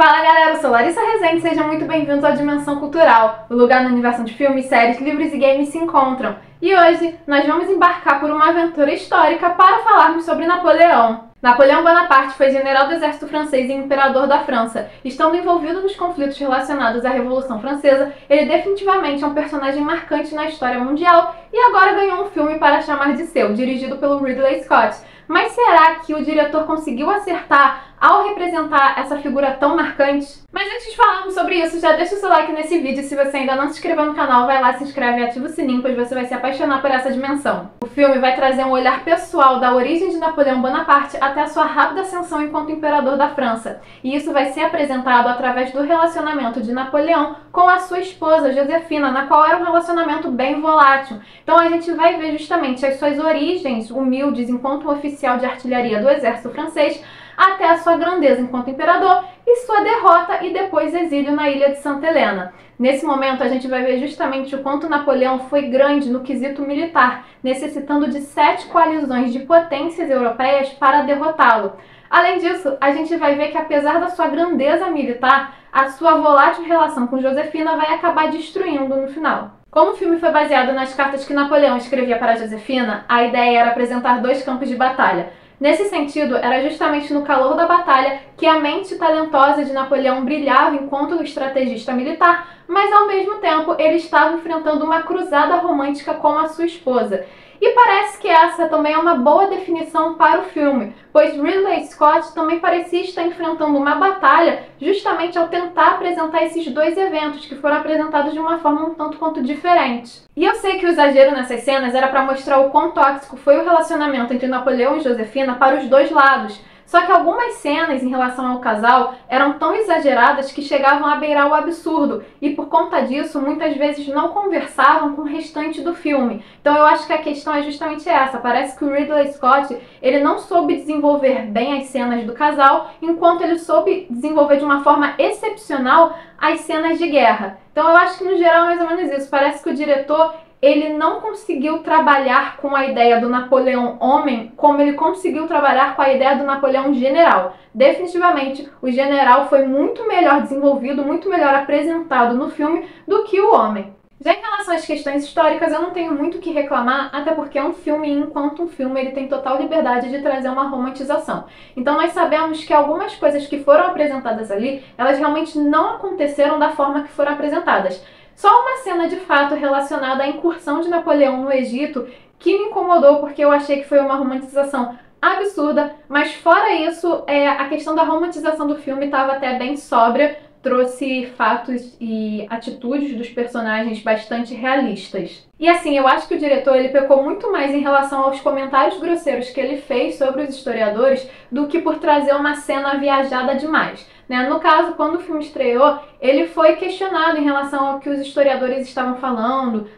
Fala galera, eu sou Larissa Rezende, sejam muito bem-vindos ao Dimensão Cultural, o lugar no universo onde filmes, séries, livros e games se encontram. E hoje nós vamos embarcar por uma aventura histórica para falarmos sobre Napoleão. Napoleão Bonaparte foi general do exército francês e imperador da França. Estando envolvido nos conflitos relacionados à Revolução Francesa, ele definitivamente é um personagem marcante na história mundial e agora ganhou um filme para chamar de seu, dirigido pelo Ridley Scott. Mas será que o diretor conseguiu acertar ao representar essa figura tão marcante? Mas antes de falarmos sobre isso, já deixa o seu like nesse vídeo. Se você ainda não se inscreveu no canal, vai lá, se inscreve e ativa o sininho, pois você vai se apaixonar por essa dimensão. O filme vai trazer um olhar pessoal da origem de Napoleão Bonaparte até a sua rápida ascensão enquanto imperador da França. E isso vai ser apresentado através do relacionamento de Napoleão com a sua esposa, Josefina, na qual era um relacionamento bem volátil. Então a gente vai ver justamente as suas origens humildes enquanto um oficial de artilharia do exército francês, até a sua grandeza enquanto imperador e sua derrota e depois exílio na ilha de Santa Helena. Nesse momento a gente vai ver justamente o quanto Napoleão foi grande no quesito militar, necessitando de 7 coalizões de potências europeias para derrotá-lo. Além disso, a gente vai ver que apesar da sua grandeza militar, a sua volátil relação com Josefina vai acabar destruindo no final. Como o filme foi baseado nas cartas que Napoleão escrevia para Josefina, a ideia era apresentar 2 campos de batalha. Nesse sentido, era justamente no calor da batalha que a mente talentosa de Napoleão brilhava enquanto estrategista militar, mas ao mesmo tempo ele estava enfrentando uma cruzada romântica com a sua esposa. E parece que essa também é uma boa definição para o filme, pois Ridley Scott também parecia estar enfrentando uma batalha justamente ao tentar apresentar esses 2 eventos que foram apresentados de uma forma um tanto quanto diferente. E eu sei que o exagero nessas cenas era para mostrar o quão tóxico foi o relacionamento entre Napoleão e Josefina para os 2 lados. Só que algumas cenas em relação ao casal eram tão exageradas que chegavam a beirar o absurdo e por conta disso muitas vezes não conversavam com o restante do filme. Então eu acho que a questão é justamente essa. Parece que o Ridley Scott ele não soube desenvolver bem as cenas do casal, enquanto ele soube desenvolver de uma forma excepcional as cenas de guerra. Então eu acho que no geral é mais ou menos isso. Parece que o diretor ele não conseguiu trabalhar com a ideia do Napoleão homem como ele conseguiu trabalhar com a ideia do Napoleão general. Definitivamente, o general foi muito melhor desenvolvido, muito melhor apresentado no filme do que o homem. Já em relação às questões históricas, eu não tenho muito o que reclamar, até porque é um filme e enquanto um filme ele tem total liberdade de trazer uma romantização. Então nós sabemos que algumas coisas que foram apresentadas ali, elas realmente não aconteceram da forma que foram apresentadas. Só uma cena de fato relacionada à incursão de Napoleão no Egito que me incomodou porque eu achei que foi uma romantização absurda, mas fora isso, a questão da romantização do filme estava até bem sóbria, trouxe fatos e atitudes dos personagens bastante realistas. E assim, eu acho que o diretor ele pecou muito mais em relação aos comentários grosseiros que ele fez sobre os historiadores do que por trazer uma cena viajada demais. No caso, quando o filme estreou, ele foi questionado em relação ao que os historiadores estavam falando,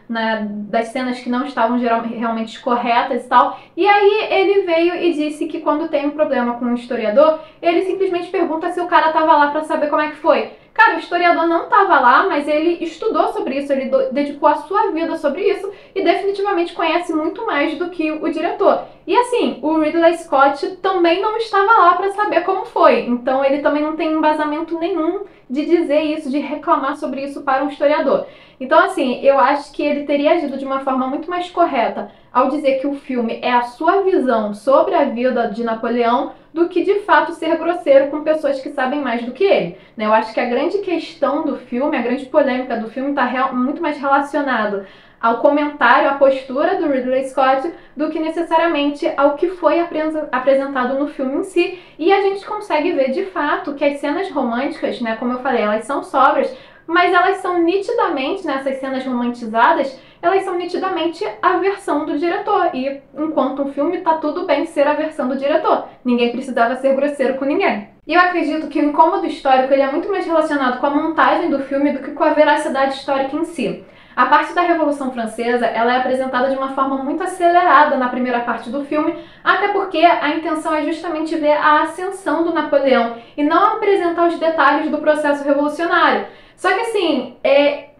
das cenas que não estavam realmente corretas e tal. E aí ele veio e disse que quando tem um problema com um historiador, ele simplesmente pergunta se o cara estava lá para saber como é que foi. Cara, o historiador não estava lá, mas ele estudou sobre isso, ele dedicou a sua vida sobre isso e definitivamente conhece muito mais do que o diretor. E assim, o Ridley Scott também não estava lá para saber como foi, então ele também não tem embasamento nenhum de dizer isso, de reclamar sobre isso para um historiador. Então assim, eu acho que ele teria agido de uma forma muito mais correta ao dizer que o filme é a sua visão sobre a vida de Napoleão do que de fato ser grosseiro com pessoas que sabem mais do que ele. Eu acho que a grande questão do filme, a grande polêmica do filme está muito mais relacionado ao comentário, à postura do Ridley Scott, do que necessariamente ao que foi apresentado no filme em si. E a gente consegue ver de fato que as cenas românticas, como eu falei, elas são sóbrias, mas elas são nitidamente, nessas cenas romantizadas, elas são nitidamente a versão do diretor. E enquanto um filme tá tudo bem ser a versão do diretor. Ninguém precisava ser grosseiro com ninguém. E eu acredito que o incômodo histórico ele é muito mais relacionado com a montagem do filme do que com a veracidade histórica em si. A parte da Revolução Francesa ela é apresentada de uma forma muito acelerada na primeira parte do filme, até porque a intenção é justamente ver a ascensão do Napoleão e não apresentar os detalhes do processo revolucionário. Só que assim,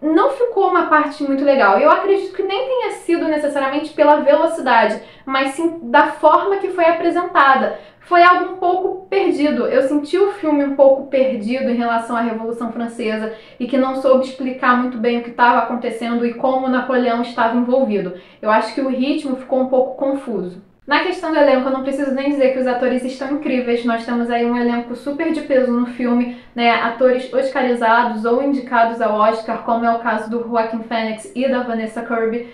não ficou uma parte muito legal. Eu acredito que nem tenha sido necessariamente pela velocidade, mas sim da forma que foi apresentada. Foi algo um pouco perdido. Eu senti o filme um pouco perdido em relação à Revolução Francesa e que não soube explicar muito bem o que estava acontecendo e como Napoleão estava envolvido. Eu acho que o ritmo ficou um pouco confuso. Na questão do elenco, eu não preciso nem dizer que os atores estão incríveis. Nós temos aí um elenco super de peso no filme, né? Atores oscarizados ou indicados ao Oscar, como é o caso do Joaquin Phoenix e da Vanessa Kirby.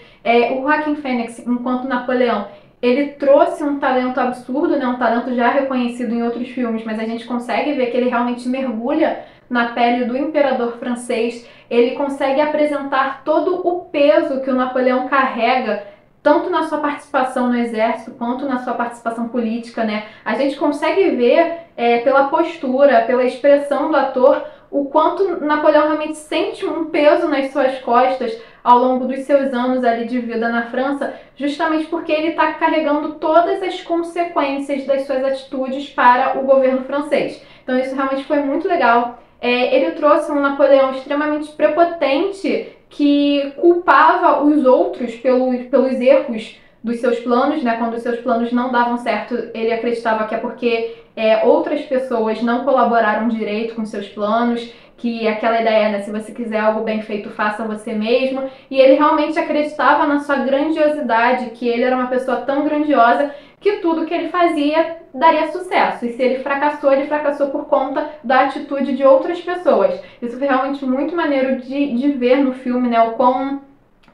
O Joaquin Phoenix, enquanto Napoleão, ele trouxe um talento absurdo, né? Um talento já reconhecido em outros filmes, mas a gente consegue ver que ele realmente mergulha na pele do imperador francês. Ele consegue apresentar todo o peso que o Napoleão carrega, tanto na sua participação no exército, quanto na sua participação política, né? A gente consegue ver pela postura, pela expressão do ator, o quanto Napoleão realmente sente um peso nas suas costas ao longo dos seus anos ali de vida na França, justamente porque ele está carregando todas as consequências das suas atitudes para o governo francês. Então isso realmente foi muito legal. Ele trouxe um Napoleão extremamente prepotente, que culpava os outros pelos erros dos seus planos, né? Quando os seus planos não davam certo, ele acreditava que é porque outras pessoas não colaboraram direito com seus planos, que aquela ideia, né? Se você quiser algo bem feito, faça você mesmo. E ele realmente acreditava na sua grandiosidade, que ele era uma pessoa tão grandiosa que tudo que ele fazia daria sucesso. E se ele fracassou por conta da atitude de outras pessoas. Isso foi realmente muito maneiro de ver no filme, né? O quão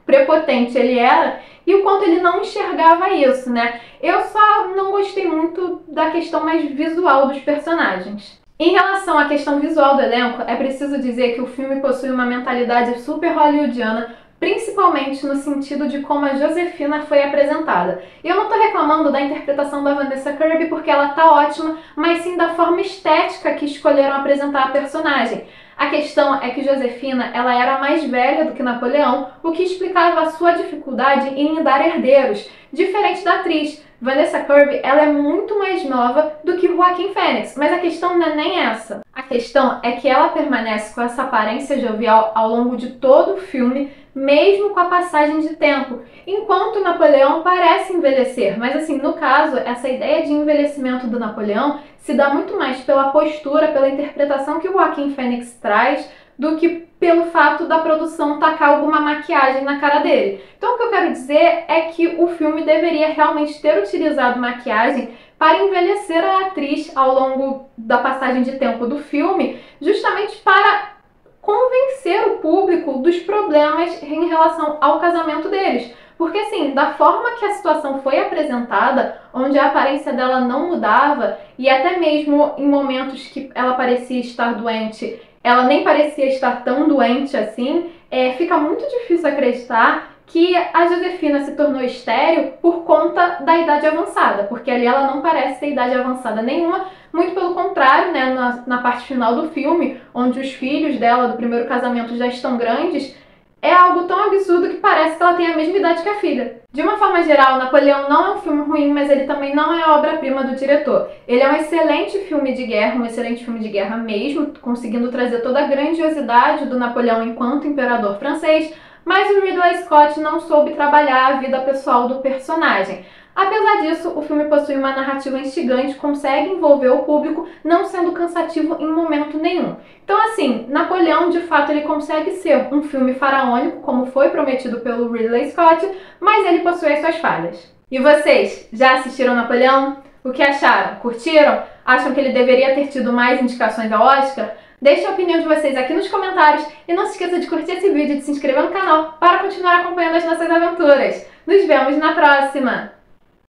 prepotente ele era e o quanto ele não enxergava isso, né? Eu só não gostei muito da questão mais visual dos personagens. Em relação à questão visual do elenco, é preciso dizer que o filme possui uma mentalidade super hollywoodiana, principalmente no sentido de como a Josefina foi apresentada. E eu não tô reclamando da interpretação da Vanessa Kirby porque ela tá ótima, mas sim da forma estética que escolheram apresentar a personagem. A questão é que Josefina, ela era mais velha do que Napoleão, o que explicava a sua dificuldade em dar herdeiros, diferente da atriz. Vanessa Kirby, ela é muito mais nova do que Joaquin Phoenix, mas a questão não é nem essa. A questão é que ela permanece com essa aparência jovial ao longo de todo o filme, mesmo com a passagem de tempo, enquanto Napoleão parece envelhecer. Mas assim, no caso, essa ideia de envelhecimento do Napoleão se dá muito mais pela postura, pela interpretação que o Joaquin Phoenix traz, do que pelo fato da produção tacar alguma maquiagem na cara dele. Então o que eu quero dizer é que o filme deveria realmente ter utilizado maquiagem para envelhecer a atriz ao longo da passagem de tempo do filme, justamente para convencer o público dos problemas em relação ao casamento deles. Porque assim, da forma que a situação foi apresentada, onde a aparência dela não mudava, e até mesmo em momentos que ela parecia estar doente, ela nem parecia estar tão doente assim, fica muito difícil acreditar que a Josefina se tornou estéril por conta da idade avançada, porque ali ela não parece ter idade avançada nenhuma, muito pelo contrário, né, na parte final do filme, onde os filhos dela do primeiro casamento já estão grandes, é algo tão absurdo que parece que ela tem a mesma idade que a filha. De uma forma geral, Napoleão não é um filme ruim, mas ele também não é a obra-prima do diretor. Ele é um excelente filme de guerra, um excelente filme de guerra mesmo, conseguindo trazer toda a grandiosidade do Napoleão enquanto imperador francês, mas o Ridley Scott não soube trabalhar a vida pessoal do personagem. Apesar disso, o filme possui uma narrativa instigante, consegue envolver o público, não sendo cansativo em momento nenhum. Então assim, Napoleão de fato ele consegue ser um filme faraônico, como foi prometido pelo Ridley Scott, mas ele possui as suas falhas. E vocês, já assistiram Napoleão? O que acharam? Curtiram? Acham que ele deveria ter tido mais indicações ao Oscar? Deixe a opinião de vocês aqui nos comentários e não se esqueça de curtir esse vídeo e de se inscrever no canal para continuar acompanhando as nossas aventuras. Nos vemos na próxima!